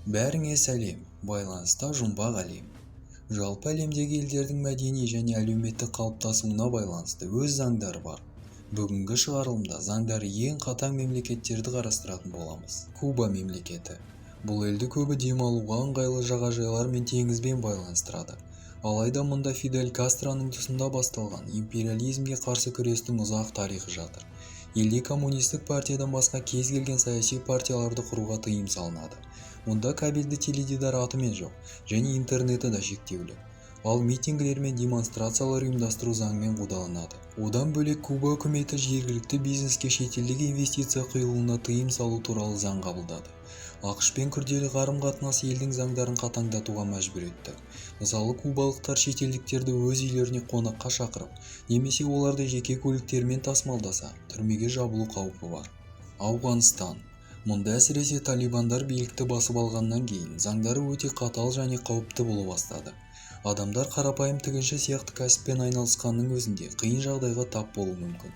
Бәріңе сәлем, байланыста жұмбақ әлем. Жалпы әлемдегі елдердің мәдени және әлеуметтік қалыптасуына байланысты өз заңдары бар. Бүгінгі шығарылымда заңдары ең қатаң мемлекеттерді қарастыратын боламыз. Куба мемлекеті. Бұл елді көбі демалуға ыңғайлы жағажайлар мен теңізбен байланыстырады. Алайда мұнда Фидель Кастроның тұсында басталған империализмге қарсы күрестің ұзақ тарихы жатыр. Елде коммунистік партиядан басқа кез келген саяси партияларды құруға тыйым салынады. Мұнда кабельді теледидар атымен жоқ, және интернеті да шектеулі. Ал митингілер мен демонстрациялар ұйымдастыру заңмен қудаланады. Одан бөлек Куба үкіметі жергілікті бизнеске шетелдік инвестиция құйылуына тыйым салу туралы заң қабылдады. ақш-пен күрделі қарым-қатынас елдің заңдарын қатаңдатуға мәжбүр етті. Мысалы, кубалықтар шетелдіктерді өз үйлеріне қонаққа шақырып, немесе оларды жеке көліктермен тасымалдаса, түрмеге жабылу қаупі бар. Ауғанстан. Мұнда әсіресе талибандар билікті басып алғаннан кейін заңдары өте қатал және қауіпті бола бастады. Адамдар қарапайым тігінші сияқты кәсіппен айналысқанның өзінде қиын жағдайға тап болуы мүмкін.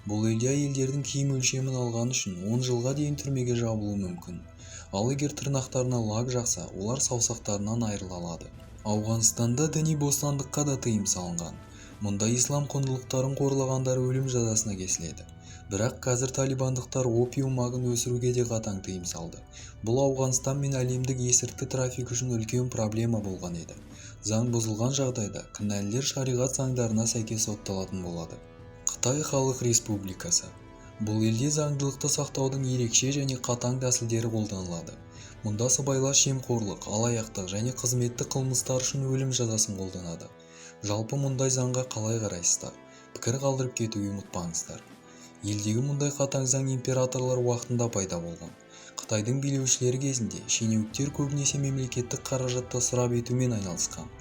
Бұл елде әйелдердің киім өлшемін алған үшін 10 жылға дейін түрмеге жабылуы мүмкін. Ал егер тырнақтарына лак жақса, олар саусақтарынан айырыла алады. Ауғанстанда діни бостандыққа да тыйым салынған. Мұнда ислам құндылықтарын қорлағандар өлім жазасына кесіледі. Бірақ қазір талибандықтар опиум ағын өсіруге де қатаң тыйым салды. Бұл Ауғанстан мен әлемдік есірткі трафик үшін үлкен проблема болған еді. Заң бұзылған жағдайда кінәлілер шариғат заңдарына сәйкес сотталатын болады. Қытай Халық Республикасы. Бұл елде заңдылықты сақтаудың ерекше және қатаң тәсілдері қолданылады. Мұнда сыбайлас жемқорлық, алаяқтық және қызметтік қылмыстар үшін өлім жазасын қолданады. Жалпы мұндай заңға қалай қарайсыздар? Пікір қалдырып кетуге ұмытпаңыздар. Елдегі мұндай қатаң заң императорлар уақытында пайда болған. Қытайдың билеушілері кезінде шенеуніктер көбінесе мемлекеттік қаражатты ысырап етумен айналысқан.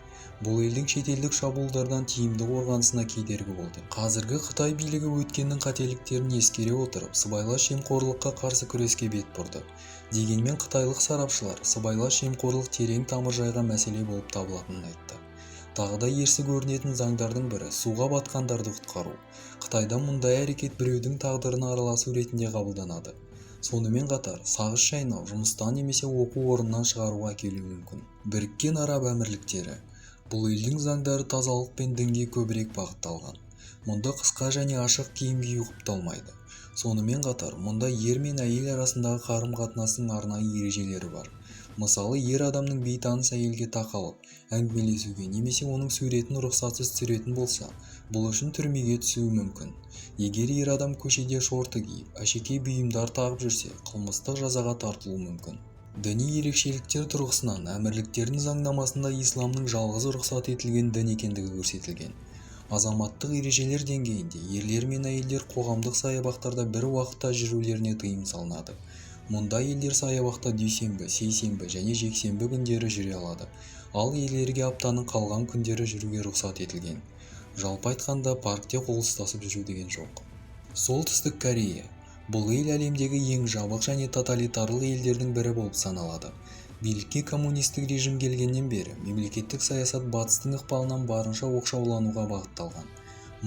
Бұл елдің шетелдік шабуылдардан тиімді қорғанысына кедергі болды. Қазіргі Қытай билігі өткеннің қателіктерін ескере отырып, сыбайлас жемқорлыққа қарсы күреске бет бұрды. Дегенмен қытайлық сарапшылар сыбайлас жемқорлық терең тамыр жайған мәселе болып табылатынын айтты. Тағы да ерсі көрінетін заңдардың бірі суға батқандарды құтқару. Қытайда мұндай әрекет біреудің тағдырына араласу ретінде қабылданады. Сонымен қатар, сағыз шайнау жұмыстан немесе оқу орнынан шығаруға әкелуі мүмкін. Біріккен Араб Әмірліктері. Бұл елдің заңдары тазалық пен дінге көбірек бағытталған. Мұнда қысқа және ашық киім кию құпталмайды. Сонымен қатар, мұнда ер мен әйел арасындағы қарым-қатынастың арнайы ережелері бар. Мысалы, ер адамның бейтаныс әйелге тақалып, әңгімелесуге немесе оның суретін рұқсатсыз түсіретін болса, бұл үшін түрмеге түсуі мүмкін. Егер ер адам көшеде шорты киіп, әшекей бұйымдар тағып жүрсе, қылмыстық жазаға тартылуы мүмкін. Діни ерекшеліктер тұрғысынан әмірліктердің заңнамасында исламның жалғыз рұқсат етілген дін екендігі көрсетілген. Азаматтық ережелер деңгейінде ерлер мен әйелдер қоғамдық саябақтарда бір уақытта жүрулеріне тыйым салынады. Мұнда әйелдер саябақта дүйсенбі, сейсенбі және жексенбі күндері жүре алады, ал ерлерге аптаның қалған күндері жүруге рұқсат етілген. Жалпы айтқанда, паркте қол ұстасып жүру деген жоқ. Солтүстік Корея. Бұл ел әлемдегі ең жабық және тоталитарлы елдердің бірі болып саналады. Билікке коммунистік режим келгеннен бері мемлекеттік саясат батыстың ықпалынан барынша оқшаулануға бағытталған.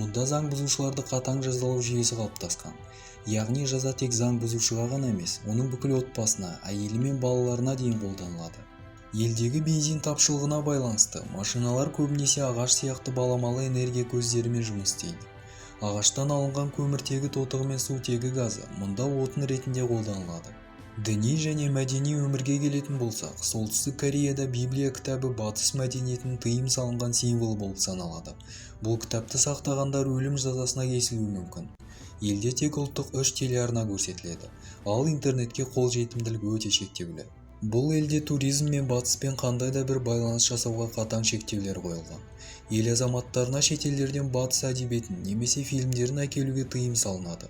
Мұнда заң бұзушыларды қатаң жазалау жүйесі қалыптасқан. Яғни жаза тек заң бұзушыға ғана емес, оның бүкіл отбасына, әйелі мен балаларына дейін қолданылады. Елдегі бензин тапшылығына байланысты машиналар көбінесе ағаш сияқты баламалы энергия көздерімен жұмыс істейді. Ағаштан алынған көміртегі тотығы мен сутегі газы мұнда отын ретінде қолданылады. Діни және мәдени өмірге келетін болсақ, Солтүстік Кореяда Библия кітабы батыс мәдениетінің тыйым салынған символы болып саналады. Бұл кітапты сақтағандар өлім жазасына кесілуі мүмкін. Елде тек ұлттық 3 телеарна көрсетіледі, ал интернетке қолжетімділігі өте шектеулі. Бұл елде туризм мен батыспен қандай да бір байланыс жасауға қатаң шектеулер қойылған. Ел азаматтарына шетелдерден батыс әдебиетін немесе фильмдерін әкелуге тыйым салынады.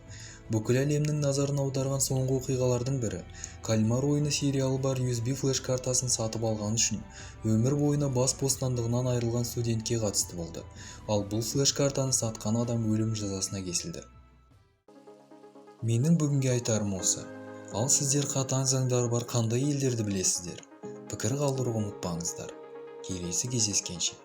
Бүкіл әлемнің назарын аударған соңғы оқиғалардың бірі «Кальмар ойыны» сериалы бар USB флеш-картасын сатып алған үшін өмір бойына бас бостандығынан айырылған студентке қатысты болды. Ал бұл флеш-картаны сатқан адам өлім жазасына кесілді. Менің бүгінге айтарым осы. Ал сіздер қатаң заңдары бар қандай елдерді білесіздер? Пікір қалдыруға ұмытпаңыздар. Келесі кездескенше.